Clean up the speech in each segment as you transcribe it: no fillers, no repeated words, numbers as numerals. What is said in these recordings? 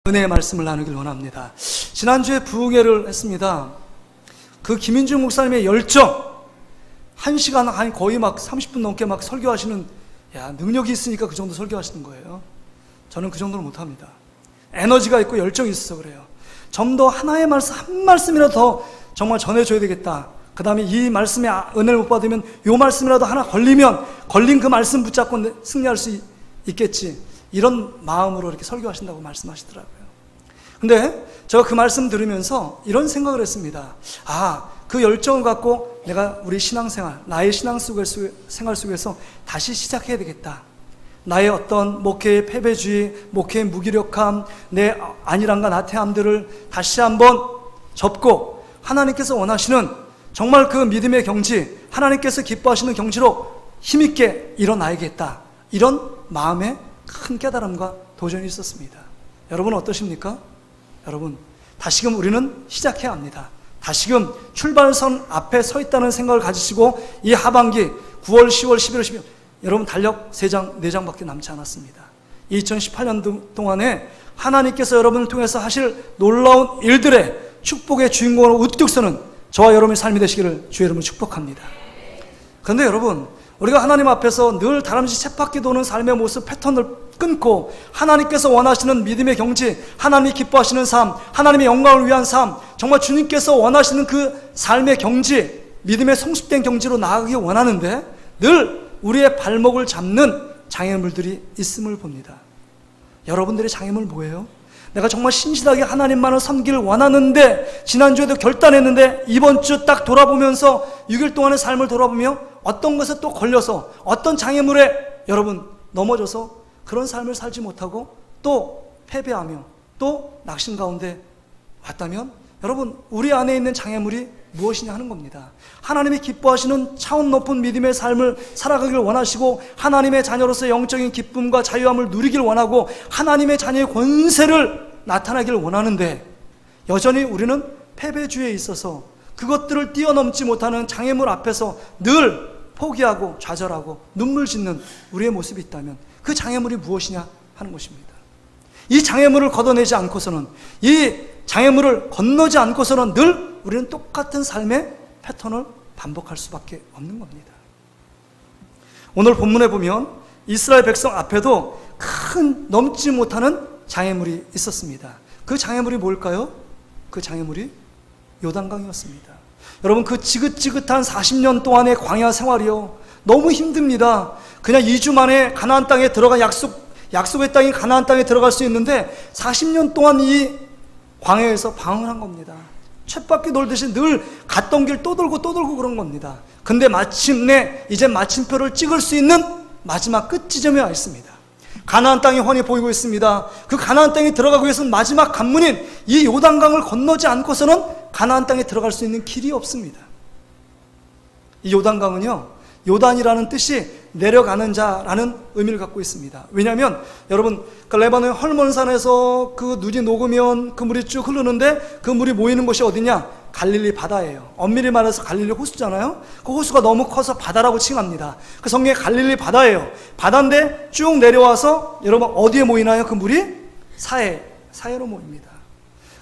은혜의 말씀을 나누길 원합니다. 지난주에 부흥회를 했습니다. 그 김인중 목사님의 열정, 1시간 거의 막 30분 넘게 막 설교하시는, 능력이 있으니까 그 정도 설교하시는 거예요. 저는 그 정도는 못합니다. 에너지가 있고 열정이 있어서 그래요. 좀 더 하나의 말씀, 한 말씀이라도 더 정말 전해줘야 되겠다. 그 다음에 이 말씀에 은혜를 못 받으면 이 말씀이라도 하나 걸린 그 말씀 붙잡고 승리할 수 있겠지. 이런 마음으로 이렇게 설교하신다고 말씀하시더라고요. 근데 제가 그 말씀 들으면서 이런 생각을 했습니다. 그 열정을 갖고 내가 우리 신앙생활, 나의 신앙생활 속에서 다시 시작해야 되겠다. 나의 어떤 목회의 패배주의, 목회의 무기력함, 내 안일함과 나태함들을 다시 한번 접고 하나님께서 원하시는 정말 그 믿음의 경지, 하나님께서 기뻐하시는 경지로 힘있게 일어나야겠다. 이런 마음에 큰 깨달음과 도전이 있었습니다. 여러분 어떠십니까? 여러분, 다시금 우리는 시작해야 합니다. 다시금 출발선 앞에 서 있다는 생각을 가지시고 이 하반기 9월, 10월, 11월, 12월 여러분 달력 3장, 4장밖에 남지 않았습니다. 2018년 동안에 하나님께서 여러분을 통해서 하실 놀라운 일들의 축복의 주인공으로 우뚝 서는 저와 여러분의 삶이 되시기를 주의 이름으로 축복합니다. 그런데 여러분, 우리가 하나님 앞에서 늘 다람쥐 쳇바퀴 도는 삶의 모습 패턴을 끊고 하나님께서 원하시는 믿음의 경지, 하나님이 기뻐하시는 삶, 하나님의 영광을 위한 삶, 정말 주님께서 원하시는 그 삶의 경지, 믿음의 성숙된 경지로 나아가기 원하는데 늘 우리의 발목을 잡는 장애물들이 있음을 봅니다. 여러분들의 장애물 뭐예요? 내가 정말 신실하게 하나님만을 섬기를 원하는데 지난주에도 결단했는데 이번 주 딱 돌아보면서 6일 동안의 삶을 돌아보며 어떤 것에 또 걸려서 어떤 장애물에 여러분 넘어져서 그런 삶을 살지 못하고 또 패배하며 또 낙심 가운데 왔다면 여러분 우리 안에 있는 장애물이 무엇이냐 하는 겁니다. 하나님이 기뻐하시는 차원 높은 믿음의 삶을 살아가길 원하시고 하나님의 자녀로서 영적인 기쁨과 자유함을 누리길 원하고 하나님의 자녀의 권세를 나타나길 원하는데 여전히 우리는 패배주의에 있어서 그것들을 뛰어넘지 못하는 장애물 앞에서 늘 포기하고 좌절하고 눈물 짓는 우리의 모습이 있다면 그 장애물이 무엇이냐 하는 것입니다. 이 장애물을 걷어내지 않고서는, 이 장애물을 건너지 않고서는 늘 우리는 똑같은 삶의 패턴을 반복할 수밖에 없는 겁니다. 오늘 본문에 보면 이스라엘 백성 앞에도 큰 넘지 못하는 장애물이 있었습니다. 그 장애물이 뭘까요? 그 장애물이 요단강이었습니다. 여러분 그 지긋지긋한 40년 동안의 광야 생활이요 너무 힘듭니다. 그냥 2주 만에 가나안 땅에 들어가 약속의 땅인 가나안 땅에 들어갈 수 있는데 40년 동안 이 광야에서 방황을 한 겁니다. 쳇바퀴 돌듯이 늘 갔던 길 또 돌고 그런 겁니다. 근데 마침내 이제 마침표를 찍을 수 있는 마지막 끝 지점에 와 있습니다. 가나안 땅이 훤히 보이고 있습니다. 그 가나안 땅에 들어가기 위해서는 마지막 관문인 이 요단강을 건너지 않고서는 가나안 땅에 들어갈 수 있는 길이 없습니다. 이 요단강은요 요단이라는 뜻이 내려가는 자라는 의미를 갖고 있습니다. 왜냐하면 여러분 그 레바논 헐몬산에서 그 눈이 녹으면 그 물이 쭉 흐르는데 그 물이 모이는 곳이 어디냐? 갈릴리 바다예요. 엄밀히 말해서 갈릴리 호수잖아요. 그 호수가 너무 커서 바다라고 칭합니다. 그 성경에 갈릴리 바다예요. 바다인데 쭉 내려와서 여러분 어디에 모이나요? 그 물이 사해로 모입니다.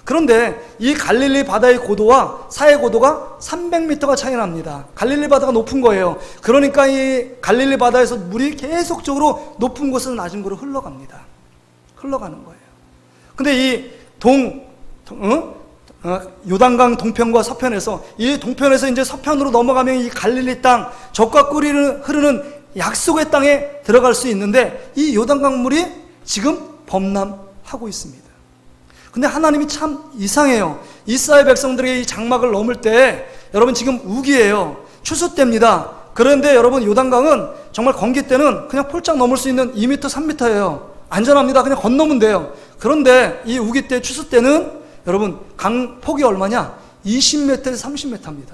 그런데 이 갈릴리 바다의 고도와 사해 고도가 300m가 차이 납니다. 갈릴리 바다가 높은 거예요. 그러니까 이 갈릴리 바다에서 물이 계속적으로 높은 곳은 낮은 곳으로 흘러가는 거예요. 근데 이 요단강 동편과 서편에서 이 동편에서 이제 서편으로 넘어가면 이 갈릴리 땅, 젖과 꿀이 흐르는 약속의 땅에 들어갈 수 있는데 이 요단강 물이 지금 범람하고 있습니다. 근데 하나님이 참 이상해요. 이스라엘 백성들에게 이 장막을 넘을 때 여러분 지금 우기예요. 추수 때입니다. 그런데 여러분 요단강은 정말 건기 때는 그냥 폴짝 넘을 수 있는 2m, 3m예요. 안전합니다. 그냥 건너면 돼요. 그런데 이 우기 때, 추수 때는 여러분 강 폭이 얼마냐? 20m에서 30m입니다.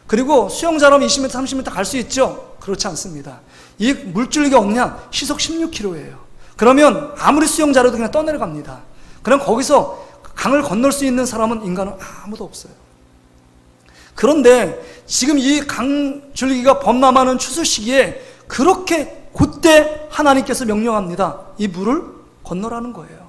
그리고 수영자라면 20m, 30m 갈 수 있죠? 그렇지 않습니다. 이 물줄기가 없냐? 시속 16km예요. 그러면 아무리 수영자라도 그냥 떠내려갑니다. 그럼 거기서 강을 건널 수 있는 사람은 인간은 아무도 없어요. 그런데 지금 이 강줄기가 범람하는 추수 시기에 그렇게 그때 하나님께서 명령합니다. 이 물을 건너라는 거예요.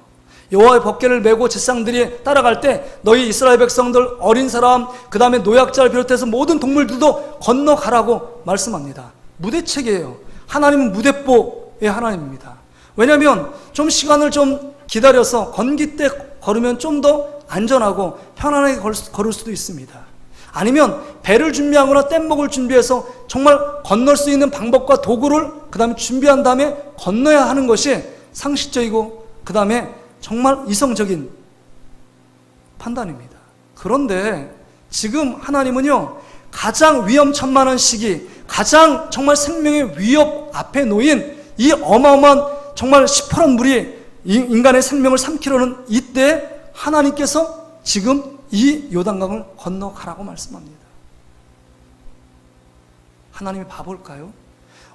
여호와의 법궤를 메고 제사장들이 따라갈 때 너희 이스라엘 백성들, 어린 사람, 그 다음에 노약자를 비롯해서 모든 동물들도 건너가라고 말씀합니다. 무대책이에요. 하나님은 무대뽀의 하나님입니다. 왜냐하면 좀 시간을 좀 기다려서 건기 때 걸으면 좀 더 안전하고 편안하게 걸을 수도 있습니다. 아니면 배를 준비하거나 뗏목을 준비해서 정말 건널 수 있는 방법과 도구를 그 다음에 준비한 다음에 건너야 하는 것이 상식적이고 그 다음에 정말 이성적인 판단입니다. 그런데 지금 하나님은요, 가장 위험천만한 시기, 가장 정말 생명의 위협 앞에 놓인 이 어마어마한 정말 시퍼런 물이 인간의 생명을 삼키려는 이때 하나님께서 지금 이 요단강을 건너가라고 말씀합니다. 하나님이 바볼까요?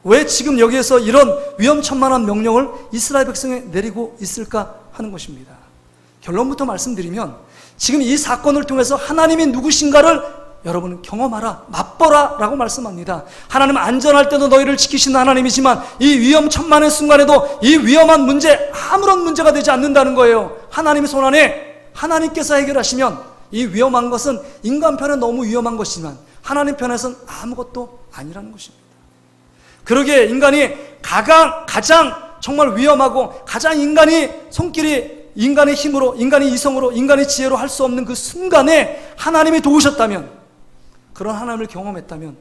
왜 지금 여기에서 이런 위험천만한 명령을 이스라엘 백성에 내리고 있을까 하는 것입니다. 결론부터 말씀드리면 지금 이 사건을 통해서 하나님이 누구신가를 여러분은 경험하라, 맛보라 라고 말씀합니다. 하나님은 안전할 때도 너희를 지키시는 하나님이지만 이 위험천만한 순간에도 이 위험한 문제, 아무런 문제가 되지 않는다는 거예요. 하나님의 손안에 하나님께서 해결하시면 이 위험한 것은 인간 편에 너무 위험한 것이지만 하나님 편에서는 아무것도 아니라는 것입니다. 그러기에 인간이 가장 정말 위험하고 가장 인간이 손길이 인간의 힘으로, 인간의 이성으로, 인간의 지혜로 할 수 없는 그 순간에 하나님이 도우셨다면, 그런 하나님을 경험했다면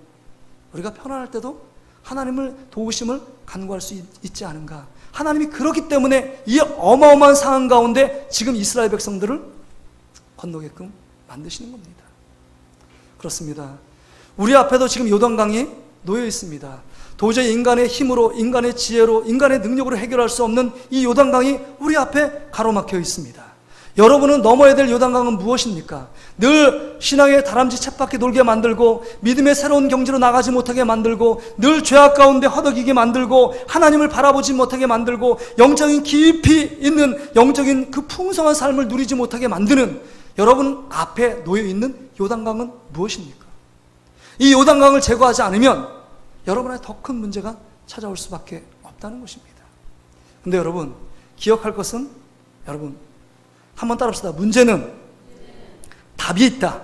우리가 편안할 때도 하나님을 도우심을 간구할 수 있지 않은가. 하나님이 그렇기 때문에 이 어마어마한 상황 가운데 지금 이스라엘 백성들을 건너게끔 만드시는 겁니다. 그렇습니다. 우리 앞에도 지금 요단강이 놓여 있습니다. 도저히 인간의 힘으로, 인간의 지혜로, 인간의 능력으로 해결할 수 없는 이 요단강이 우리 앞에 가로막혀 있습니다. 여러분은 넘어야 될 요단강은 무엇입니까? 늘 신앙의 다람쥐 쳇바퀴 돌게 만들고 믿음의 새로운 경지로 나가지 못하게 만들고 늘 죄악 가운데 허덕이게 만들고 하나님을 바라보지 못하게 만들고 영적인 깊이 있는 영적인 그 풍성한 삶을 누리지 못하게 만드는 여러분 앞에 놓여있는 요단강은 무엇입니까? 이 요단강을 제거하지 않으면 여러분의 더 큰 문제가 찾아올 수밖에 없다는 것입니다. 근데 여러분 기억할 것은, 여러분 한번 따라합시다. 문제는 답이 있다.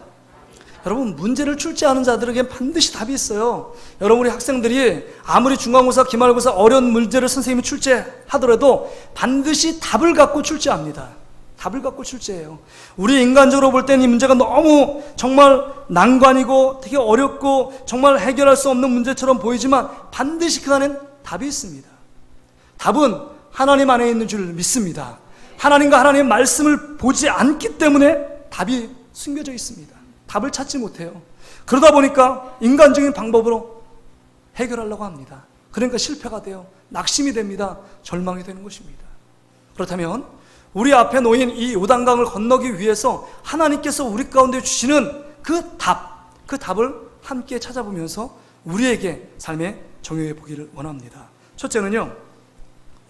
여러분 문제를 출제하는 자들에게 반드시 답이 있어요. 여러분 우리 학생들이 아무리 중간고사, 기말고사 어려운 문제를 선생님이 출제하더라도 반드시 답을 갖고 출제합니다. 답을 갖고 출제해요. 우리 인간적으로 볼 때는 이 문제가 너무 정말 난관이고 되게 어렵고 정말 해결할 수 없는 문제처럼 보이지만 반드시 그 안엔 답이 있습니다. 답은 하나님 안에 있는 줄 믿습니다. 하나님과 하나님의 말씀을 보지 않기 때문에 답이 숨겨져 있습니다. 답을 찾지 못해요. 그러다 보니까 인간적인 방법으로 해결하려고 합니다. 그러니까 실패가 돼요. 낙심이 됩니다. 절망이 되는 것입니다. 그렇다면 우리 앞에 놓인 이 요단강을 건너기 위해서 하나님께서 우리 가운데 주시는 그 답을 함께 찾아보면서 우리에게 삶의 정욕해 보기를 원합니다. 첫째는요,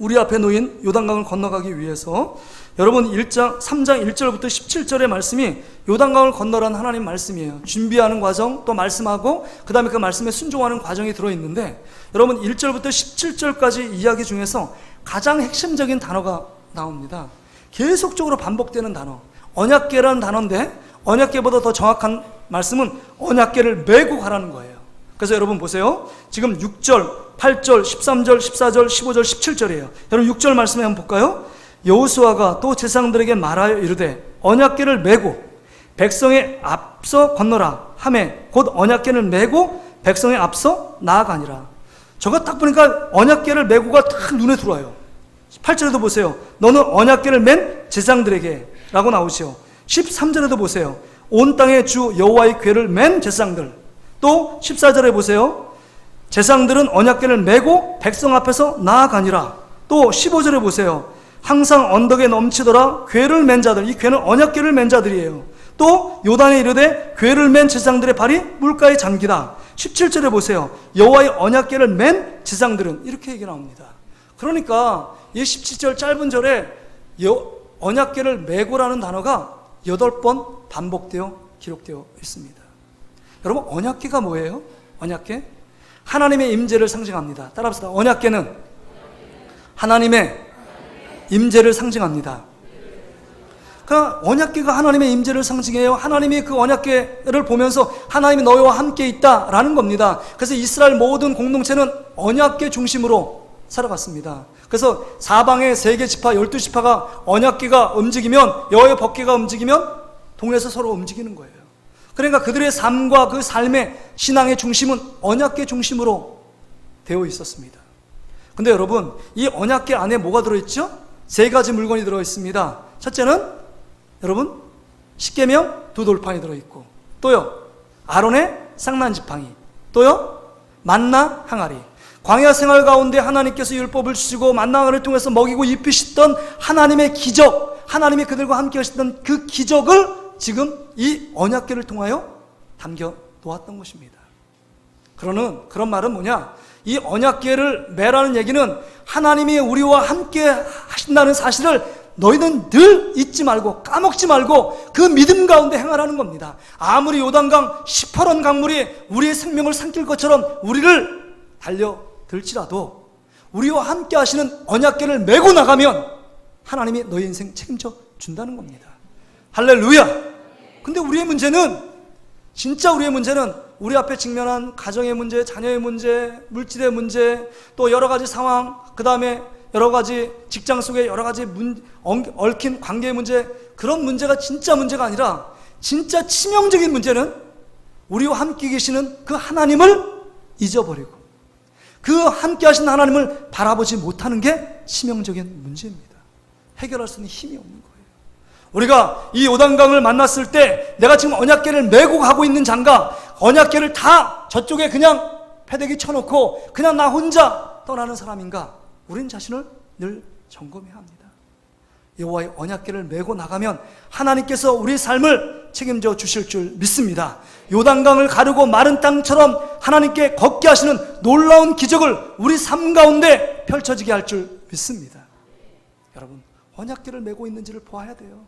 우리 앞에 놓인 요단강을 건너가기 위해서 여러분 3장 1절부터 17절의 말씀이 요단강을 건너라는 하나님 말씀이에요. 준비하는 과정, 또 말씀하고 그 다음에 그 말씀에 순종하는 과정이 들어있는데, 여러분 1절부터 17절까지 이야기 중에서 가장 핵심적인 단어가 나옵니다. 계속적으로 반복되는 단어, 언약궤라는 단어인데 언약궤보다 더 정확한 말씀은 언약궤를 메고 가라는 거예요. 그래서 여러분 보세요. 지금 6절, 8절, 13절, 14절, 15절, 17절이에요. 여러분 6절 말씀에 한번 볼까요? 여호수아가 또 제사장들에게 말하여 이르되 언약궤를 메고 백성의 앞서 건너라 하매 곧 언약궤를 메고 백성의 앞서 나아가니라. 저거 딱 보니까 언약궤를 메고가 딱 눈에 들어와요. 8절에도 보세요. 너는 언약궤를 맨 제사장들에게 라고 나오죠. 13절에도 보세요. 온 땅의 주 여호와의 궤를 맨 제사장들. 또 14절에 보세요. 제사장들은 언약궤를 메고 백성 앞에서 나아가니라. 또 15절에 보세요. 항상 언덕에 넘치더라 궤를 맨 자들. 이 궤는 언약궤를 맨 자들이에요. 또 요단에 이르되 궤를 맨 제사장들의 발이 물가에 잠기다. 17절에 보세요. 여호와의 언약궤를 맨 제사장들은, 이렇게 얘기 나옵니다. 그러니까 이 17절 짧은 절에 언약궤를 메고라는 단어가 8번 반복되어 기록되어 있습니다. 여러분 언약궤가 뭐예요? 언약궤? 하나님의 임재를 상징합니다. 따라합시다. 언약궤는 하나님의 임재를 상징합니다. 그러니까 언약궤가 하나님의 임재를 상징해요. 하나님이 그 언약궤를 보면서 하나님이 너희와 함께 있다라는 겁니다. 그래서 이스라엘 모든 공동체는 언약궤 중심으로 살아갔습니다. 그래서 사방의 세계 지파 12지파가 언약궤가 움직이면, 여호와의 법궤가 움직이면 동네에서 서로 움직이는 거예요. 그러니까 그들의 삶과 그 삶의 신앙의 중심은 언약궤 중심으로 되어 있었습니다. 근데 여러분, 이 언약궤 안에 뭐가 들어있죠? 세 가지 물건이 들어있습니다. 첫째는 여러분, 십계명 두 돌판이 들어있고, 또요 아론의 상난지팡이, 또요 만나 항아리. 광야 생활 가운데 하나님께서 율법을 주시고 만나 항아리를 통해서 먹이고 입히셨던 하나님의 기적, 하나님이 그들과 함께 하셨던 그 기적을 지금 이 언약궤를 통하여 담겨 놓았던 것입니다. 그런 말은 뭐냐? 이 언약궤를 매라는 얘기는 하나님이 우리와 함께 하신다는 사실을 너희는 늘 잊지 말고 까먹지 말고 그 믿음 가운데 행하라는 겁니다. 아무리 요단강 시퍼런 강물이 우리의 생명을 삼킬 것처럼 우리를 달려들지라도 우리와 함께 하시는 언약궤를 메고 나가면 하나님이 너희 인생 책임져 준다는 겁니다. 할렐루야. 근데 우리의 문제는, 진짜 우리의 문제는 우리 앞에 직면한 가정의 문제, 자녀의 문제, 물질의 문제, 또 여러 가지 상황, 그 다음에 여러 가지 직장 속에 여러 가지 얽힌 관계의 문제, 그런 문제가 진짜 문제가 아니라 진짜 치명적인 문제는 우리와 함께 계시는 그 하나님을 잊어버리고 그 함께 하신 하나님을 바라보지 못하는 게 치명적인 문제입니다. 해결할 수 있는 힘이 없는 거예요. 우리가 이 요단강을 만났을 때 내가 지금 언약궤를 메고 가고 있는 장가, 언약궤를 다 저쪽에 그냥 패대기 쳐놓고 그냥 나 혼자 떠나는 사람인가? 우린 자신을 늘 점검해야 합니다. 여호와의 언약궤를 메고 나가면 하나님께서 우리의 삶을 책임져 주실 줄 믿습니다. 요단강을 가르고 마른 땅처럼 하나님께 걷게 하시는 놀라운 기적을 우리 삶 가운데 펼쳐지게 할 줄 믿습니다. 여러분, 언약궤를 메고 있는지를 보아야 돼요.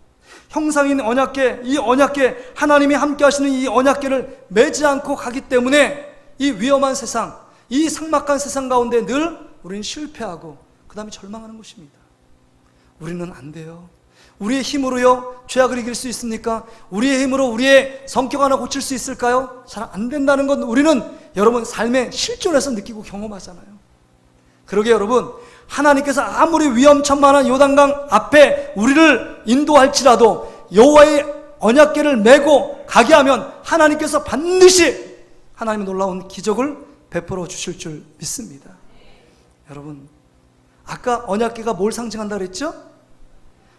형상인 언약궤, 이 언약궤, 하나님이 함께 하시는 이 언약궤를 매지 않고 가기 때문에 이 위험한 세상, 이 삭막한 세상 가운데 늘 우리는 실패하고 그 다음에 절망하는 것입니다. 우리는 안 돼요. 우리의 힘으로요 죄악을 이길 수 있습니까? 우리의 힘으로 우리의 성격 하나 고칠 수 있을까요? 잘 안 된다는 건 우리는 여러분 삶의 실존에서 느끼고 경험하잖아요. 그러게 여러분, 하나님께서 아무리 위험천만한 요단강 앞에 우리를 인도할지라도 여호와의 언약궤를 메고 가게 하면 하나님께서 반드시 하나님의 놀라운 기적을 베풀어 주실 줄 믿습니다. 여러분, 아까 언약궤가 뭘 상징한다 그랬죠?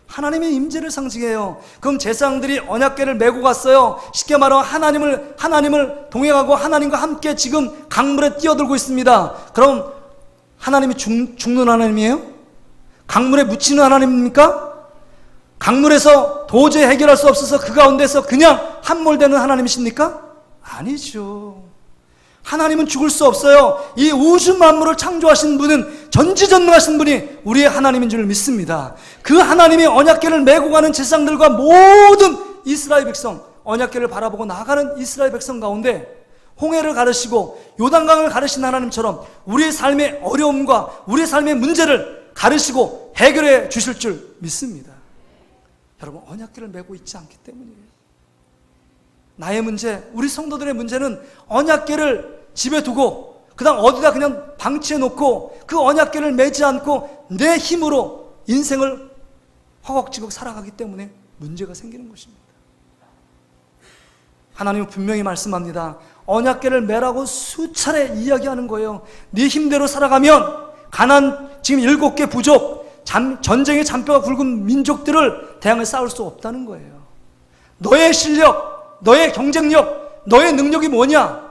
하나님의 임재를 상징해요. 그럼 제사장들이 언약궤를 메고 갔어요. 쉽게 말하면 하나님을 동행하고 하나님과 함께 지금 강물에 뛰어들고 있습니다. 그럼 하나님이 죽는 하나님이에요? 강물에 묻히는 하나님입니까? 강물에서 도저히 해결할 수 없어서 그 가운데서 그냥 함몰되는 하나님이십니까? 아니죠. 하나님은 죽을 수 없어요. 이 우주 만물을 창조하신 분은, 전지전능하신 분이 우리의 하나님인 줄 믿습니다. 그 하나님이 언약궤를 메고 가는 제사장들과 모든 이스라엘 백성, 언약궤를 바라보고 나가는 이스라엘 백성 가운데 홍해를 가르시고 요단강을 가르신 하나님처럼 우리의 삶의 어려움과 우리의 삶의 문제를 가르시고 해결해 주실 줄 믿습니다. 여러분, 언약궤를 메고 있지 않기 때문이에요. 나의 문제, 우리 성도들의 문제는 언약궤를 집에 두고 그 다음 어디다 그냥 방치해 놓고 그 언약궤를 메지 않고 내 힘으로 인생을 허걱지겁 살아가기 때문에 문제가 생기는 것입니다. 하나님은 분명히 말씀합니다. 언약궤를 메라고 수차례 이야기하는 거예요. 네 힘대로 살아가면 지금 7개 부족, 전쟁의 잔뼈가 굵은 민족들을 대항해 싸울 수 없다는 거예요. 너의 실력, 너의 경쟁력, 너의 능력이 뭐냐?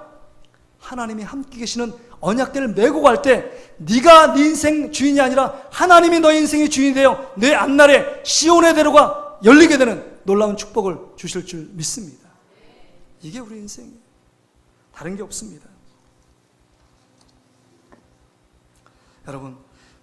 하나님이 함께 계시는 언약궤를 메고 갈 때 네가 네 인생 주인이 아니라 하나님이 너의 인생의 주인이 되어 내 앞날에 시온의 대로가 열리게 되는 놀라운 축복을 주실 줄 믿습니다. 이게 우리 인생이에요. 다른 게 없습니다. 여러분,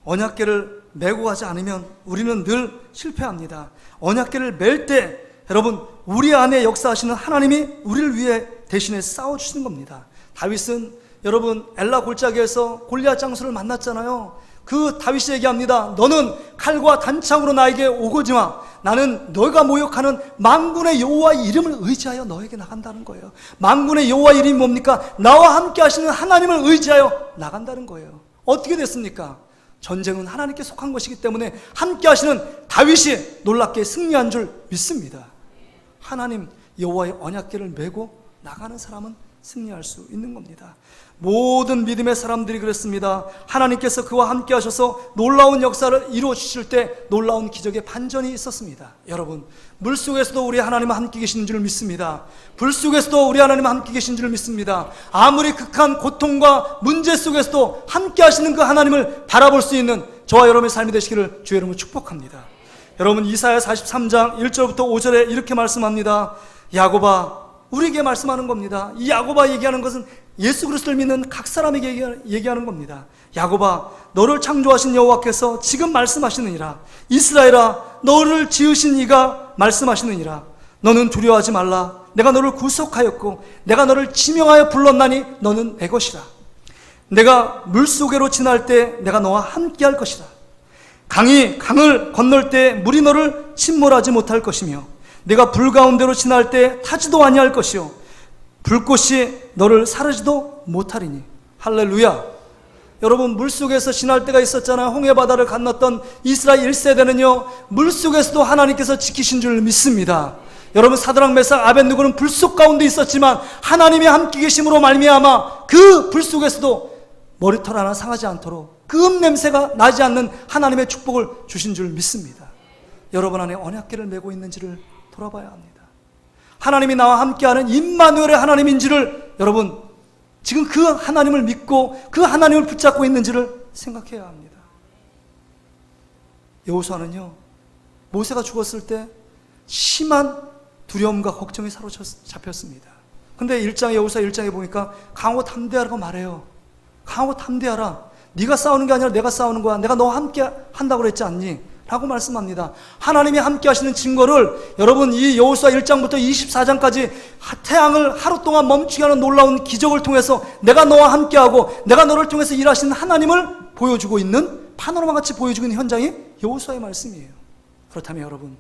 언약궤를 메고 가지 않으면 우리는 늘 실패합니다. 언약궤를 멜 때 여러분, 우리 안에 역사하시는 하나님이 우리를 위해 대신에 싸워주시는 겁니다. 다윗은 여러분 엘라 골짜기에서 골리앗 장수를 만났잖아요. 그 다윗이 얘기합니다. 너는 칼과 단창으로 나에게 오고지마. 나는 너가 모욕하는 만군의 여호와의 이름을 의지하여 너에게 나간다는 거예요. 만군의 여호와의 이름이 뭡니까? 나와 함께 하시는 하나님을 의지하여 나간다는 거예요. 어떻게 됐습니까? 전쟁은 하나님께 속한 것이기 때문에 함께 하시는 다윗이 놀랍게 승리한 줄 믿습니다. 하나님 여호와의 언약궤를 메고 나가는 사람은 승리할 수 있는 겁니다. 모든 믿음의 사람들이 그랬습니다. 하나님께서 그와 함께 하셔서 놀라운 역사를 이루어 주실 때 놀라운 기적의 반전이 있었습니다. 여러분, 물속에서도 우리 하나님은 함께 계시는 줄 믿습니다. 불 속에서도 우리 하나님은 함께 계신 줄 믿습니다. 아무리 극한 고통과 문제 속에서도 함께 하시는 그 하나님을 바라볼 수 있는 저와 여러분의 삶이 되시기를 주의 이름으로 축복합니다. 여러분, 이사야 43장 1절부터 5절에 이렇게 말씀합니다. 야곱아, 우리에게 말씀하는 겁니다. 이 야곱아 얘기하는 것은 예수 그리스도를 믿는 각 사람에게 얘기하는 겁니다. 야곱아, 너를 창조하신 여호와께서 지금 말씀하시느니라. 이스라엘아, 너를 지으신 이가 말씀하시느니라. 너는 두려워하지 말라. 내가 너를 구속하였고 내가 너를 지명하여 불렀나니 너는 내 것이라. 내가 물속으로 지날 때 내가 너와 함께 할 것이라. 강이 강을 건널 때 물이 너를 침몰하지 못할 것이며 내가 불 가운데로 지날 때 타지도 아니할 것이요 불꽃이 너를 사르지도 못하리니. 할렐루야. 여러분, 물속에서 지날 때가 있었잖아요. 홍해바다를 건넜던 이스라엘 1세대는요 물속에서도 하나님께서 지키신 줄 믿습니다. 여러분, 사드락 메삭 아벳느고는 불속 가운데 있었지만 하나님이 함께 계심으로 말미암아 그 불속에서도 머리털 하나 상하지 않도록 그 냄새가 나지 않는 하나님의 축복을 주신 줄 믿습니다. 여러분 안에 언약궤를 메고 있는지를 돌아봐야 합니다. 하나님이 나와 함께하는 임마누엘의 하나님인지를 여러분 지금 그 하나님을 믿고 그 하나님을 붙잡고 있는지를 생각해야 합니다. 여호수아는요 모세가 죽었을 때 심한 두려움과 걱정이 사로잡혔습니다. 근데 여호수아 1장에 보니까 강하고 담대하라고 말해요. 강하고 담대하라. 네가 싸우는 게 아니라 내가 싸우는 거야. 내가 너와 함께 한다고 그랬지 않니? 라고 말씀합니다. 하나님이 함께 하시는 증거를 여러분 이 여호수아 1장부터 24장까지 태양을 하루 동안 멈추게 하는 놀라운 기적을 통해서 내가 너와 함께하고 내가 너를 통해서 일하시는 하나님을 보여주고 있는 파노라마같이 보여주고 있는 현장이 여호수아의 말씀이에요. 그렇다면 여러분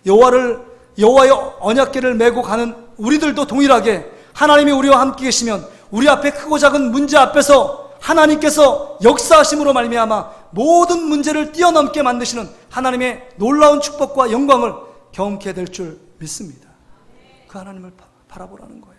여호와의 언약궤를 메고 가는 우리들도 동일하게 하나님이 우리와 함께 계시면 우리 앞에 크고 작은 문제 앞에서 하나님께서 역사하심으로 말미암아 모든 문제를 뛰어넘게 만드시는 하나님의 놀라운 축복과 영광을 경험케 될 줄 믿습니다. 그 하나님을 바라보라는 거예요.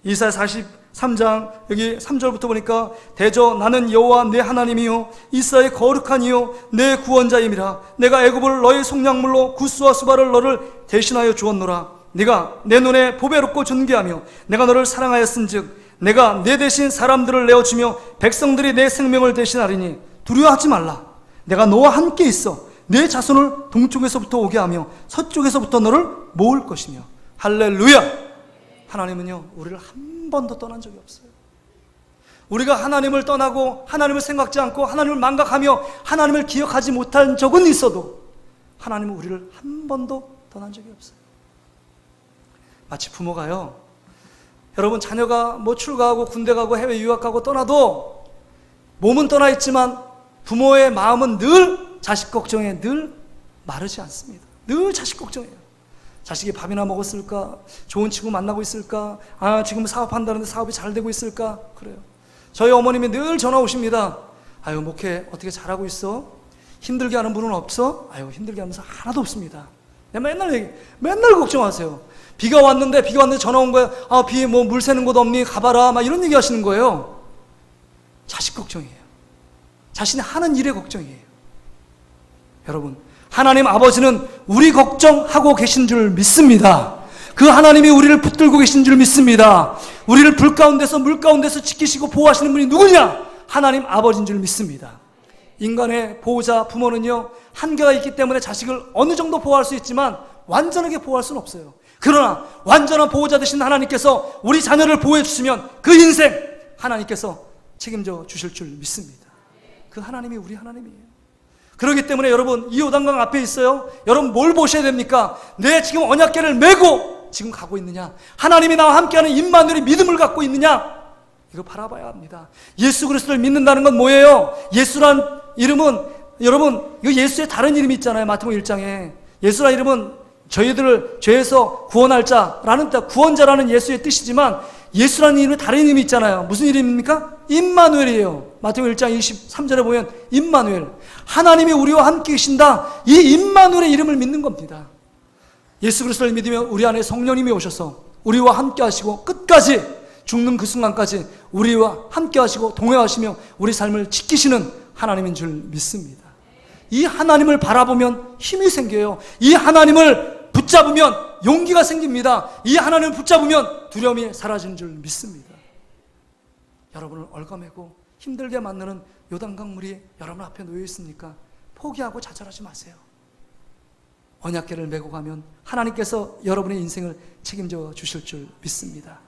이사야 43장 여기 3절부터 보니까 대저 나는 여호와 내 하나님이요 이스라엘의 거룩한 이요 내 구원자임이라. 내가 애굽을 너의 속량물로 구스와 수바를 너를 대신하여 주었노라. 네가 내 눈에 보배롭고 존귀하며 내가 너를 사랑하였은즉 내가 내 대신 사람들을 내어주며 백성들이 내 생명을 대신하리니 두려워하지 말라. 내가 너와 함께 있어 내 자손을 동쪽에서부터 오게 하며 서쪽에서부터 너를 모을 것이며. 할렐루야. 하나님은요 우리를 한 번도 떠난 적이 없어요. 우리가 하나님을 떠나고 하나님을 생각지 않고 하나님을 망각하며 하나님을 기억하지 못한 적은 있어도 하나님은 우리를 한 번도 떠난 적이 없어요. 마치 부모가요 여러분 자녀가 뭐 출가하고 군대 가고 해외 유학 가고 떠나도 몸은 떠나 있지만 부모의 마음은 늘 자식 걱정에 늘 마르지 않습니다. 늘 자식 걱정이에요. 자식이 밥이나 먹었을까? 좋은 친구 만나고 있을까? 지금 사업한다는데 사업이 잘 되고 있을까? 그래요. 저희 어머님이 늘 전화 오십니다. 아유 목회 어떻게 잘하고 있어? 힘들게 하는 분은 없어? 아유 힘들게 하면서 하나도 없습니다. 맨날 걱정하세요. 비가 왔는데 전화 온 거예요. 비 뭐 물 새는 곳 없니? 가봐라. 막 이런 얘기 하시는 거예요. 자식 걱정이에요. 자신이 하는 일의 걱정이에요. 여러분, 하나님 아버지는 우리 걱정하고 계신 줄 믿습니다. 그 하나님이 우리를 붙들고 계신 줄 믿습니다. 우리를 불 가운데서 물 가운데서 지키시고 보호하시는 분이 누구냐? 하나님 아버지인 줄 믿습니다. 인간의 보호자 부모는요 한계가 있기 때문에 자식을 어느 정도 보호할 수 있지만 완전하게 보호할 수는 없어요. 그러나 완전한 보호자 되신 하나님께서 우리 자녀를 보호해 주시면 그 인생 하나님께서 책임져 주실 줄 믿습니다. 그 하나님이 우리 하나님이에요. 그렇기 때문에 여러분 이 요단강 앞에 있어요. 여러분 뭘 보셔야 됩니까? 내 지금 언약궤를 메고 지금 가고 있느냐? 하나님이 나와 함께하는 임마누엘의 믿음을 갖고 있느냐? 이거 바라봐야 합니다. 예수 그리스도를 믿는다는 건 뭐예요? 이름은 여러분 이거 예수의 다른 이름이 있잖아요. 마태복음 1장에 예수라는 이름은 저희들을 죄에서 구원할 자라는 뜻, 구원자라는 예수의 뜻이지만 예수라는 이름에 다른 이름이 있잖아요. 무슨 이름입니까? 임마누엘이에요. 마태복음 1장 23절에 보면 임마누엘, 하나님이 우리와 함께 계신다. 이 임마누엘의 이름을 믿는 겁니다. 예수 그리스도를 믿으면 우리 안에 성령님이 오셔서 우리와 함께 하시고 끝까지 죽는 그 순간까지 우리와 함께 하시고 동행하시며 우리 삶을 지키시는 하나님인 줄 믿습니다. 이 하나님을 바라보면 힘이 생겨요. 이 하나님을 붙잡으면 용기가 생깁니다. 이 하나님을 붙잡으면 두려움이 사라지는 줄 믿습니다. 여러분을 얽어매고 힘들게 만드는 요단강물이 여러분 앞에 놓여 있습니까? 포기하고 좌절하지 마세요. 언약궤를 메고 가면 하나님께서 여러분의 인생을 책임져 주실 줄 믿습니다.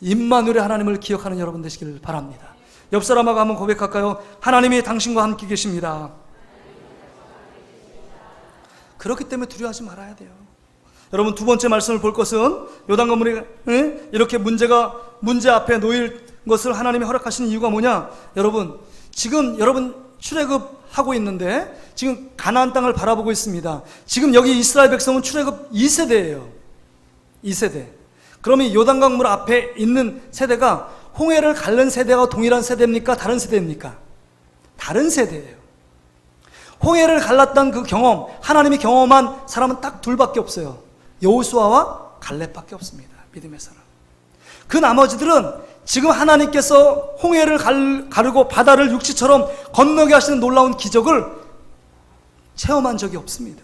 임마누엘의 하나님을 기억하는 여러분 되시길 바랍니다. 옆 사람하고 한번 고백할까요? 하나님이 당신과 함께 계십니다. 그렇기 때문에 두려워하지 말아야 돼요. 여러분 두 번째 말씀을 볼 것은 요단강물이 이렇게 문제 앞에 놓일 것을 하나님이 허락하시는 이유가 뭐냐? 여러분 지금 여러분 출애굽하고 있는데 지금 가나안 땅을 바라보고 있습니다. 지금 여기 이스라엘 백성은 출애굽 2세대예요. 2세대. 그러면 요단강물 앞에 있는 세대가 홍해를 갈른 세대와 동일한 세대입니까? 다른 세대입니까? 다른 세대예요. 홍해를 갈랐던 그 경험, 하나님이 경험한 사람은 딱 둘밖에 없어요. 여호수아와 갈렙밖에 없습니다. 믿음의 사람. 그 나머지들은 지금 하나님께서 홍해를 가르고 바다를 육지처럼 건너게 하시는 놀라운 기적을 체험한 적이 없습니다.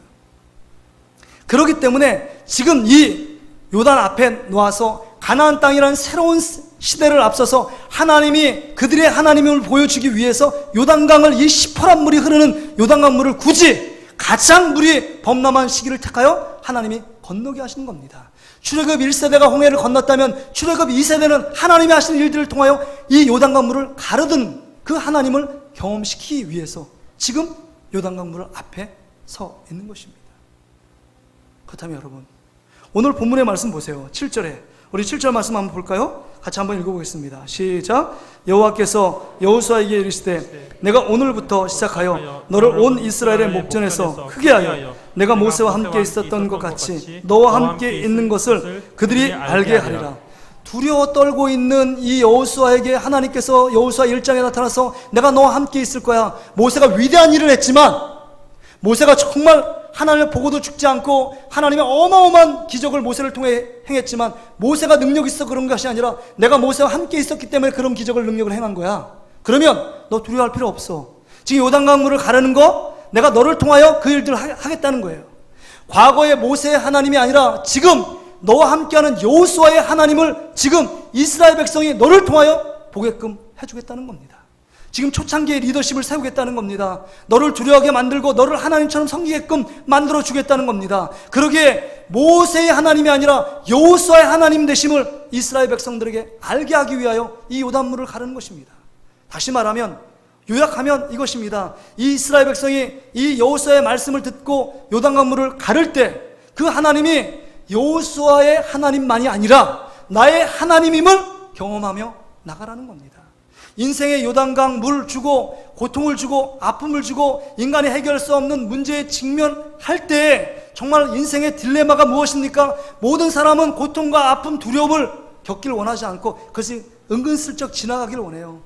그렇기 때문에 지금 이 요단 앞에 놓아서 가나안 땅이라는 새로운 시대를 앞서서 하나님이 그들의 하나님을 보여주기 위해서 요단강을, 이 시퍼런 물이 흐르는 요단강물을 굳이 가장 물이 범람한 시기를 택하여 하나님이 건너게 하시는 겁니다. 출애굽 1세대가 홍해를 건넜다면 출애굽 2세대는 하나님이 하시는 일들을 통하여 이 요단강물을 가르던 그 하나님을 경험시키기 위해서 지금 요단강물 앞에 서 있는 것입니다. 그렇다면 여러분 오늘 본문의 말씀 보세요. 7절에 우리 7절 말씀 한번 볼까요? 같이 한번 읽어보겠습니다. 시작. 여호와께서 여호수아에게 이르시되 내가 오늘부터 시작하여 너를 온 이스라엘의 목전에서 크게 하여 내가 모세와 함께 있었던 것 같이 너와 함께 있는 것을 그들이 알게 하리라. 두려워 떨고 있는 이 여호수아에게 하나님께서 여호수아 1장에 나타나서 내가 너와 함께 있을 거야. 모세가 위대한 일을 했지만 모세가 정말 하나님을 보고도 죽지 않고 하나님의 어마어마한 기적을 모세를 통해 행했지만 모세가 능력이 있어 그런 것이 아니라 내가 모세와 함께 있었기 때문에 그런 기적을 능력을 행한 거야. 그러면 너 두려워할 필요 없어. 지금 요단강물을 가르는 거 내가 너를 통하여 그 일들을 하겠다는 거예요. 과거의 모세의 하나님이 아니라 지금 너와 함께하는 여호수아의 하나님을 지금 이스라엘 백성이 너를 통하여 보게끔 해주겠다는 겁니다. 지금 초창기의 리더십을 세우겠다는 겁니다. 너를 두려워하게 만들고 너를 하나님처럼 섬기게끔 만들어주겠다는 겁니다. 그러기에 모세의 하나님이 아니라 여호수아의 하나님 되심을 이스라엘 백성들에게 알게 하기 위하여 이 요단물을 가르는 것입니다. 다시 말하면 요약하면 이것입니다. 이 이스라엘 백성이 이 여호수아의 말씀을 듣고 요단강물을 가를 때 그 하나님이 여호수아의 하나님만이 아니라 나의 하나님임을 경험하며 나가라는 겁니다. 인생의 요단강 물 주고 고통을 주고 아픔을 주고 인간이 해결할 수 없는 문제에 직면할 때 정말 인생의 딜레마가 무엇입니까? 모든 사람은 고통과 아픔, 두려움을 겪기를 원하지 않고 그것이 은근슬쩍 지나가기를 원해요.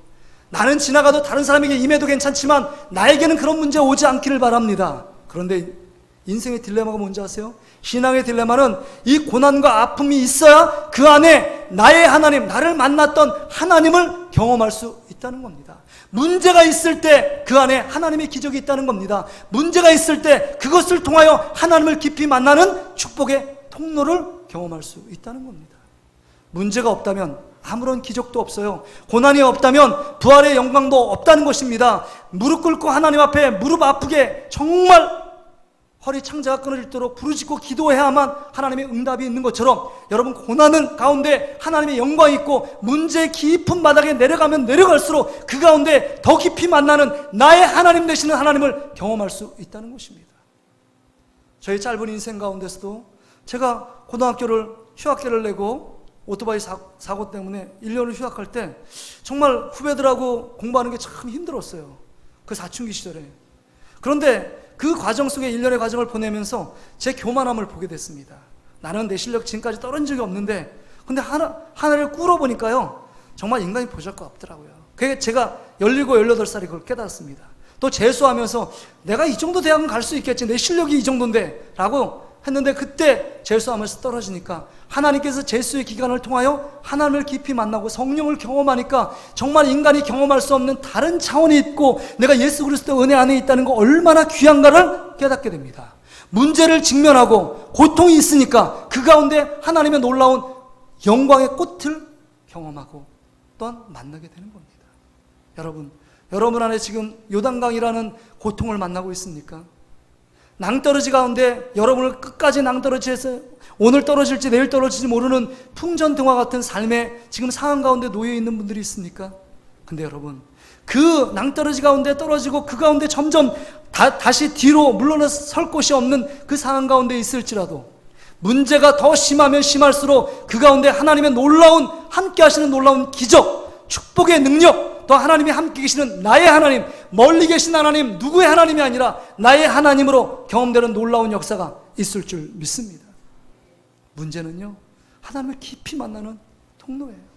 나는 지나가도 다른 사람에게 임해도 괜찮지만 나에게는 그런 문제 오지 않기를 바랍니다. 그런데 인생의 딜레마가 뭔지 아세요? 신앙의 딜레마는 이 고난과 아픔이 있어야 그 안에 나의 하나님, 나를 만났던 하나님을 경험할 수 있다는 겁니다. 문제가 있을 때 그 안에 하나님의 기적이 있다는 겁니다. 문제가 있을 때 그것을 통하여 하나님을 깊이 만나는 축복의 통로를 경험할 수 있다는 겁니다. 문제가 없다면 아무런 기적도 없어요. 고난이 없다면 부활의 영광도 없다는 것입니다. 무릎 꿇고 하나님 앞에 무릎 아프게 정말 허리 창자가 끊어질도록 부르짖고 기도해야만 하나님의 응답이 있는 것처럼 여러분 고난은 가운데 하나님의 영광이 있고 문제의 깊은 바닥에 내려가면 내려갈수록 그 가운데 더 깊이 만나는 나의 하나님 되시는 하나님을 경험할 수 있다는 것입니다. 저희 짧은 인생 가운데서도 제가 고등학교를 휴학계를 내고 오토바이 사고 때문에 1년을 휴학할 때 정말 후배들하고 공부하는 게 참 힘들었어요. 그 사춘기 시절에 그런데 그 과정 속에 1년의 과정을 보내면서 제 교만함을 보게 됐습니다. 나는 내 실력 지금까지 떨어진 적이 없는데, 근데 하나를 꿇어보니까요, 정말 인간이 보잘것없더라고요. 그게 제가 17, 18살에 그걸 깨달았습니다. 또 재수하면서 내가 이 정도 대학은 갈 수 있겠지, 내 실력이 이 정도인데 라고 했는데, 그때 재수하면서 떨어지니까 하나님께서 재수의 기간을 통하여 하나님을 깊이 만나고 성령을 경험하니까 정말 인간이 경험할 수 없는 다른 차원이 있고 내가 예수 그리스도 은혜 안에 있다는 거 얼마나 귀한가를 깨닫게 됩니다. 문제를 직면하고 고통이 있으니까 그 가운데 하나님의 놀라운 영광의 꽃을 경험하고 또한 만나게 되는 겁니다. 여러분 안에 지금 요단강이라는 고통을 만나고 있습니까? 낭떠러지 가운데 여러분을 끝까지 낭떠러지해서 오늘 떨어질지 내일 떨어질지 모르는 풍전등화 같은 삶의 지금 상황 가운데 놓여 있는 분들이 있습니까? 근데 여러분, 그 낭떠러지 가운데 떨어지고 그 가운데 점점 다시 뒤로 물러설 곳이 없는 그 상황 가운데 있을지라도 문제가 더 심하면 심할수록 그 가운데 하나님의 놀라운, 함께 하시는 놀라운 기적, 축복의 능력, 또 하나님이 함께 계시는 나의 하나님, 멀리 계신 하나님, 누구의 하나님이 아니라 나의 하나님으로 경험되는 놀라운 역사가 있을 줄 믿습니다. 문제는요, 하나님을 깊이 만나는 통로예요.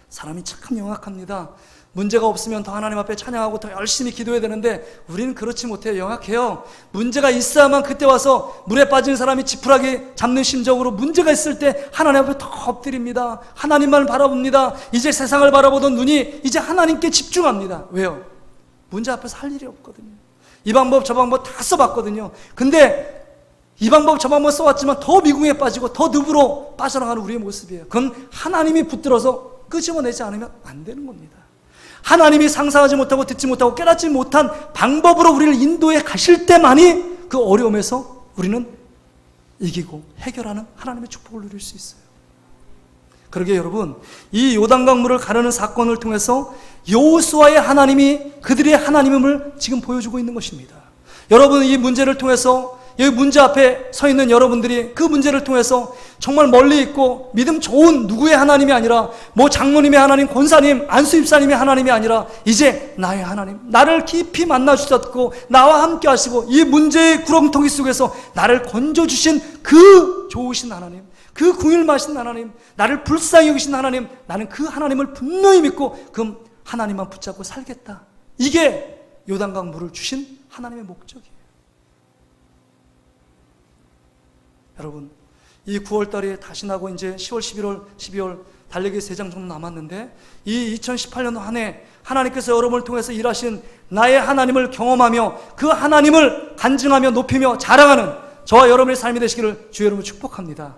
사람이 참 영악합니다. 문제가 없으면 더 하나님 앞에 찬양하고 더 열심히 기도해야 되는데 우리는 그렇지 못해요. 영악해요. 문제가 있어야만 그때 와서 물에 빠진 사람이 지푸라기 잡는 심정으로 문제가 있을 때 하나님 앞에 더 엎드립니다. 하나님만 바라봅니다. 이제 세상을 바라보던 눈이 이제 하나님께 집중합니다. 왜요? 문제 앞에서 할 일이 없거든요. 이 방법 저 방법 다 써봤거든요. 근데 이 방법 저 방법 써왔지만 더 미궁에 빠지고 더 늪으로 빠져나가는 우리의 모습이에요. 그건 하나님이 붙들어서 끄집어내지 않으면 안 되는 겁니다. 하나님이 상상하지 못하고 듣지 못하고 깨닫지 못한 방법으로 우리를 인도해 가실 때만이 그 어려움에서 우리는 이기고 해결하는 하나님의 축복을 누릴 수 있어요. 그러게 여러분, 이 요단강물을 가르는 사건을 통해서 여호수아의 하나님이 그들의 하나님임을 지금 보여주고 있는 것입니다. 여러분, 이 문제를 통해서 여기 문제 앞에 서 있는 여러분들이 그 문제를 통해서 정말 멀리 있고 믿음 좋은 누구의 하나님이 아니라 뭐 장로님의 하나님, 권사님, 안수입사님의 하나님이 아니라 이제 나의 하나님, 나를 깊이 만나주셨고 나와 함께 하시고 이 문제의 구렁텅이 속에서 나를 건져주신 그 좋으신 하나님, 그 궁일마신 하나님, 나를 불쌍히 여기신 하나님, 나는 그 하나님을 분명히 믿고 그 하나님만 붙잡고 살겠다. 이게 요단강 물을 주신 하나님의 목적이에요. 여러분, 이 9월달이 다시 나고 이제 10월, 11월, 12월 달력이 3장 정도 남았는데 이 2018년 한 해 하나님께서 여러분을 통해서 일하신 나의 하나님을 경험하며 그 하나님을 간증하며 높이며 자랑하는 저와 여러분의 삶이 되시기를 주의 이름으로 축복합니다.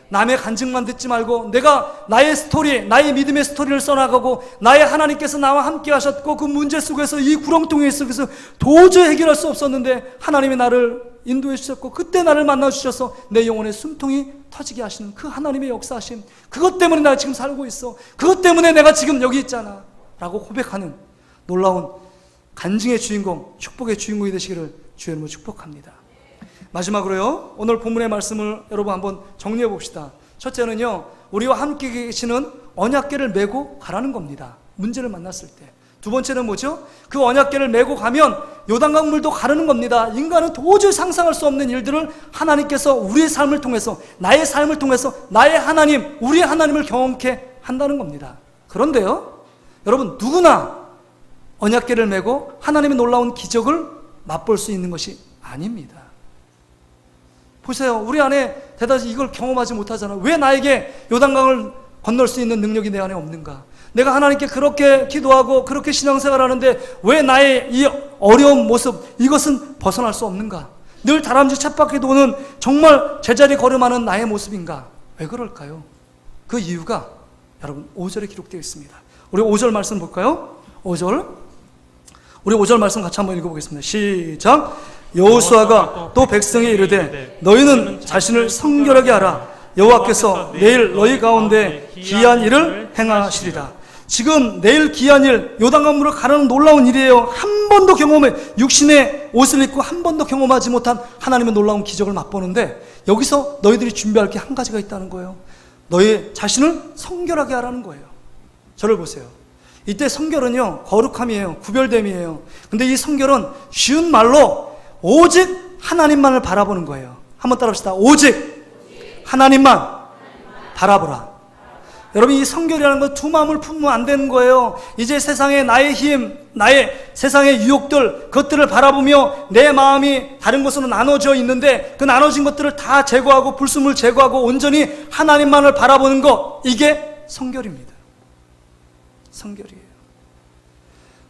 남의 간증만 듣지 말고 내가 나의 스토리, 나의 믿음의 스토리를 써나가고 나의 하나님께서 나와 함께 하셨고 그 문제 속에서 이 구렁텅이 속에서 도저히 해결할 수 없었는데 하나님이 나를 인도해 주셨고 그때 나를 만나 주셔서 내 영혼의 숨통이 터지게 하시는 그 하나님의 역사하심, 그것 때문에 내가 지금 살고 있어, 그것 때문에 내가 지금 여기 있잖아 라고 고백하는 놀라운 간증의 주인공, 축복의 주인공이 되시기를 주의 이름으로 축복합니다. 마지막으로요, 오늘 본문의 말씀을 여러분 한번 정리해 봅시다. 첫째는요, 우리와 함께 계시는 언약궤를 메고 가라는 겁니다. 문제를 만났을 때. 두 번째는 뭐죠? 그 언약궤를 메고 가면 요단강 물도 가르는 겁니다. 인간은 도저히 상상할 수 없는 일들을 하나님께서 우리의 삶을 통해서, 나의 삶을 통해서 나의 하나님, 우리의 하나님을 경험케 한다는 겁니다. 그런데요, 여러분, 누구나 언약궤를 메고 하나님의 놀라운 기적을 맛볼 수 있는 것이 아닙니다. 보세요. 우리 안에 대다수 이걸 경험하지 못하잖아요. 왜 나에게 요단강을 건널 수 있는 능력이 내 안에 없는가? 내가 하나님께 그렇게 기도하고 그렇게 신앙생활하는데 왜 나의 이 어려운 모습, 이것은 벗어날 수 없는가? 늘 다람쥐 쳇바퀴 도는 정말 제자리 걸음하는 나의 모습인가? 왜 그럴까요? 그 이유가 여러분 5절에 기록되어 있습니다. 우리 5절 말씀 볼까요? 5절, 우리 5절 말씀 같이 한번 읽어보겠습니다. 시작. 여호수아가 또 백성에 이르되 너희는 자신을 성결하게 하라. 여호와께서 내일 너희 가운데 기이한 일을 행하시리라. 지금 내일 기이한 일, 요단강 물을 가르는 놀라운 일이에요. 한 번도 육신의 옷을 입고 한 번도 경험하지 못한 하나님의 놀라운 기적을 맛보는데 여기서 너희들이 준비할 게 한 가지가 있다는 거예요. 너희 자신을 성결하게 하라는 거예요. 저를 보세요. 이때 성결은요, 거룩함이에요. 구별됨이에요. 근데 이 성결은 쉬운 말로 오직 하나님만을 바라보는 거예요. 한번 따라합시다. 오직 하나님만 바라보라. 여러분, 이 성결이라는 건 두 마음을 품으면 안 되는 거예요. 이제 세상의 나의 힘, 나의 세상의 유혹들, 그것들을 바라보며 내 마음이 다른 것으로 나눠져 있는데 그 나눠진 것들을 다 제거하고 불순물 제거하고 온전히 하나님만을 바라보는 것, 이게 성결입니다. 성결이에요.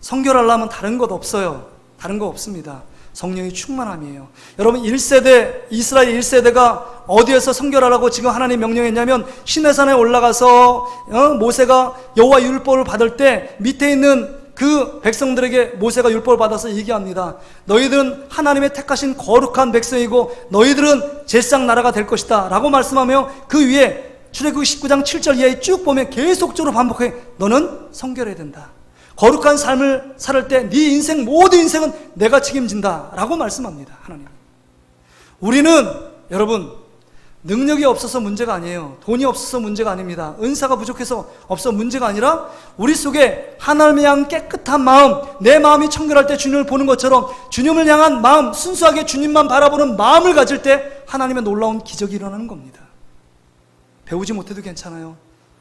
성결하려면 다른 것 없어요. 다른 거 없습니다. 성령의 충만함이에요. 여러분, 1세대, 이스라엘 1세대가 어디에서 성결하라고 지금 하나님 명령했냐면 시내산에 올라가서 모세가 여호와 율법을 받을 때 밑에 있는 그 백성들에게 모세가 율법을 받아서 얘기합니다. 너희들은 하나님의 택하신 거룩한 백성이고 너희들은 제사장 나라가 될 것이다 라고 말씀하며 그 위에 출애굽기 19장 7절 이하에 쭉 보면 계속적으로 반복해. 너는 성결해야 된다. 거룩한 삶을 살 때 네 인생, 모든 인생은 내가 책임진다 라고 말씀합니다. 하나님. 우리는 여러분 능력이 없어서 문제가 아니에요. 돈이 없어서 문제가 아닙니다. 은사가 부족해서 없어 문제가 아니라 우리 속에 하나님을 향한 깨끗한 마음, 내 마음이 청결할 때 주님을 보는 것처럼 주님을 향한 마음, 순수하게 주님만 바라보는 마음을 가질 때 하나님의 놀라운 기적이 일어나는 겁니다. 배우지 못해도 괜찮아요.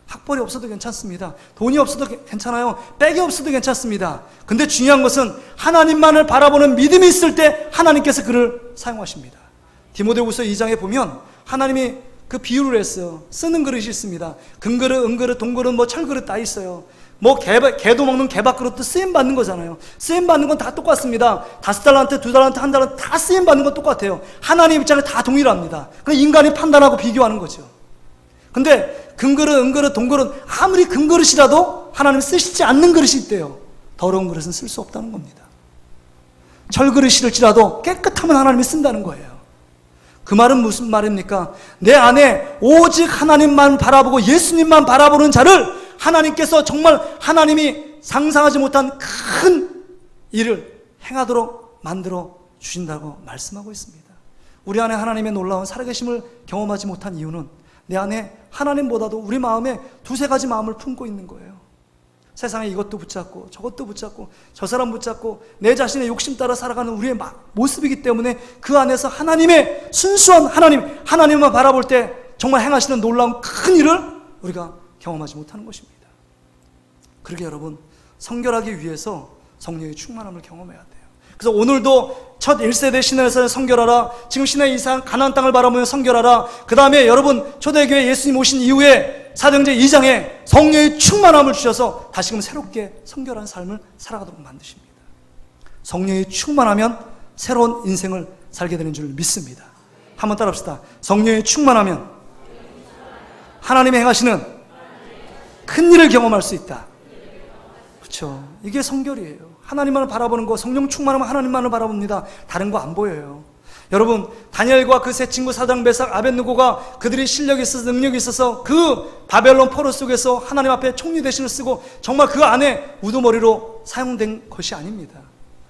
학벌이 없어도 괜찮습니다. 돈이 없어도 괜찮아요. 백이 없어도 괜찮습니다. 근데 중요한 것은 하나님만을 바라보는 믿음이 있을 때 하나님께서 그를 사용하십니다. 디모데후서 2장에 보면 하나님이 그 비유를 했어요. 쓰는 그릇이 있습니다. 금그릇, 은그릇, 동그릇, 뭐 철그릇 다 있어요. 뭐 개도 먹는 개밥그릇도 쓰임받는 거잖아요. 쓰임받는 건 다 똑같습니다. 5달란트, 2달란트, 1달란트 다 쓰임받는 건 똑같아요. 하나님 입장에 다 동일합니다. 그 인간이 판단하고 비교하는 거죠. 근데 금그릇, 은그릇, 동그릇, 아무리 금그릇이라도 하나님 쓰시지 않는 그릇이 있대요. 더러운 그릇은 쓸 수 없다는 겁니다. 철그릇일지라도 깨끗하면 하나님이 쓴다는 거예요. 그 말은 무슨 말입니까? 내 안에 오직 하나님만 바라보고 예수님만 바라보는 자를 하나님께서 정말 하나님이 상상하지 못한 큰 일을 행하도록 만들어 주신다고 말씀하고 있습니다. 우리 안에 하나님의 놀라운 살아계심을 경험하지 못한 이유는 내 안에 하나님보다도 우리 마음에 두세 가지 마음을 품고 있는 거예요. 세상에 이것도 붙잡고 저것도 붙잡고 저 사람 붙잡고 내 자신의 욕심 따라 살아가는 우리의 모습이기 때문에 그 안에서 하나님의 순수한 하나님만 바라볼 때 정말 행하시는 놀라운 큰 일을 우리가 경험하지 못하는 것입니다. 그러게 여러분, 성결하기 위해서 성령의 충만함을 경험해야 돼요. 그래서 오늘도 첫 1세대 시내에서 성결하라, 지금 시내 이상 가나안 땅을 바라보며 성결하라, 그 다음에 여러분 초대교회 예수님 오신 이후에 사도행전 2장에 성령의 충만함을 주셔서 다시금 새롭게 성결한 삶을 살아가도록 만드십니다. 성령이 충만하면 새로운 인생을 살게 되는 줄 믿습니다. 한번 따라합시다. 성령이 충만하면 하나님이 행하시는 큰 일을 경험할 수 있다. 그렇죠. 이게 성결이에요. 하나님만을 바라보는 거, 성령 충만하면 하나님만을 바라봅니다. 다른 거 안 보여요. 여러분, 다니엘과 그 세 친구 사드락 메삭 아벳느고가 그들이 실력이 있어서 능력이 있어서 그 바벨론 포로 속에서 하나님 앞에 총리 대신을 쓰고 정말 그 안에 우두머리로 사용된 것이 아닙니다.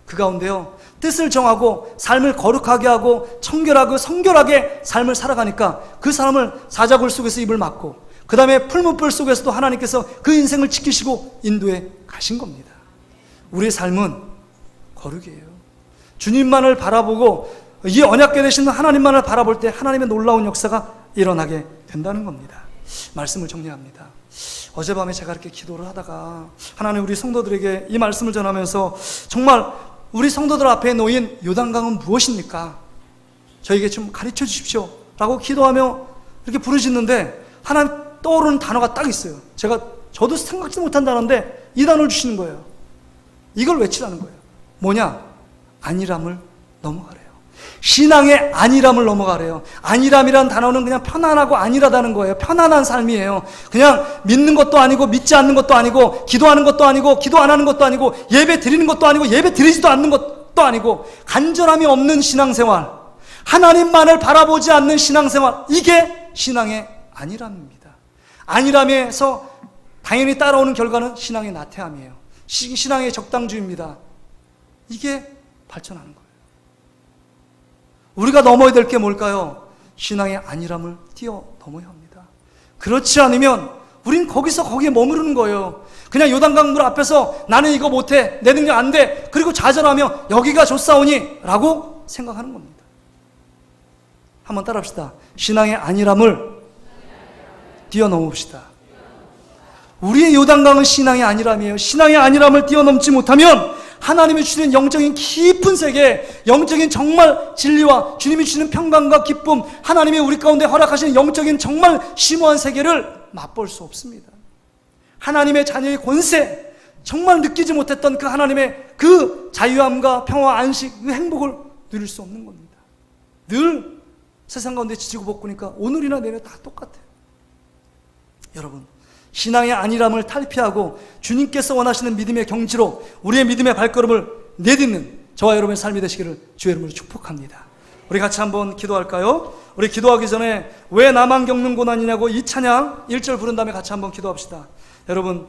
그 가운데요, 뜻을 정하고 삶을 거룩하게 하고 청결하고 성결하게 삶을 살아가니까 그 사람을 사자굴 속에서 입을 막고 그 다음에 풀무불 속에서도 하나님께서 그 인생을 지키시고 인도해 가신 겁니다. 우리의 삶은 거룩이에요. 주님만을 바라보고 이 언약궤 되시는 하나님만을 바라볼 때 하나님의 놀라운 역사가 일어나게 된다는 겁니다. 말씀을 정리합니다. 어젯밤에 제가 이렇게 기도를 하다가 하나님, 우리 성도들에게 이 말씀을 전하면서 정말 우리 성도들 앞에 놓인 요단강은 무엇입니까? 저에게 좀 가르쳐 주십시오 라고 기도하며 이렇게 부르짖는데 하나님 떠오르는 단어가 딱 있어요. 저도 생각지 못한 단어인데 이 단어를 주시는 거예요. 이걸 외치라는 거예요. 뭐냐? 안일함을 넘어가래요. 신앙의 안일함을 넘어가래요. 안일함이란 단어는 그냥 편안하고 안일하다는 거예요. 편안한 삶이에요. 그냥 믿는 것도 아니고 믿지 않는 것도 아니고 기도하는 것도 아니고 기도 안 하는 것도 아니고 예배 드리는 것도 아니고 예배 드리지도 않는 것도 아니고 간절함이 없는 신앙생활, 하나님만을 바라보지 않는 신앙생활, 이게 신앙의 안일함입니다. 안일함에서 당연히 따라오는 결과는 신앙의 나태함이에요. 신앙의 적당주의입니다. 이게 발전하는 거예요. 우리가 넘어야 될 게 뭘까요? 신앙의 안일함을 뛰어넘어야 합니다. 그렇지 않으면 우린 거기에 머무르는 거예요. 그냥 요단강 물 앞에서 나는 이거 못해, 내 능력 안 돼, 그리고 좌절하며 여기가 좋사오니 라고 생각하는 겁니다. 한번 따라합시다. 신앙의 안일함을 뛰어넘읍시다. 우리의 요단강은 신앙의 안일함이에요. 신앙의 안일함을 뛰어넘지 못하면 하나님이 주시는 영적인 깊은 세계, 영적인 정말 진리와 주님이 주시는 평강과 기쁨, 하나님이 우리 가운데 허락하시는 영적인 정말 심오한 세계를 맛볼 수 없습니다. 하나님의 자녀의 권세, 정말 느끼지 못했던 그 하나님의 그 자유함과 평화, 안식, 그 행복을 누릴 수 없는 겁니다. 늘 세상 가운데 지지고 볶으니까 오늘이나 내일 다 똑같아요. 여러분, 신앙의 안일함을 탈피하고 주님께서 원하시는 믿음의 경지로 우리의 믿음의 발걸음을 내딛는 저와 여러분의 삶이 되시기를 주의 이름으로 축복합니다. 우리 같이 한번 기도할까요? 우리 기도하기 전에 왜 나만 겪는 고난이냐고 이 찬양 1절 부른 다음에 같이 한번 기도합시다. 여러분,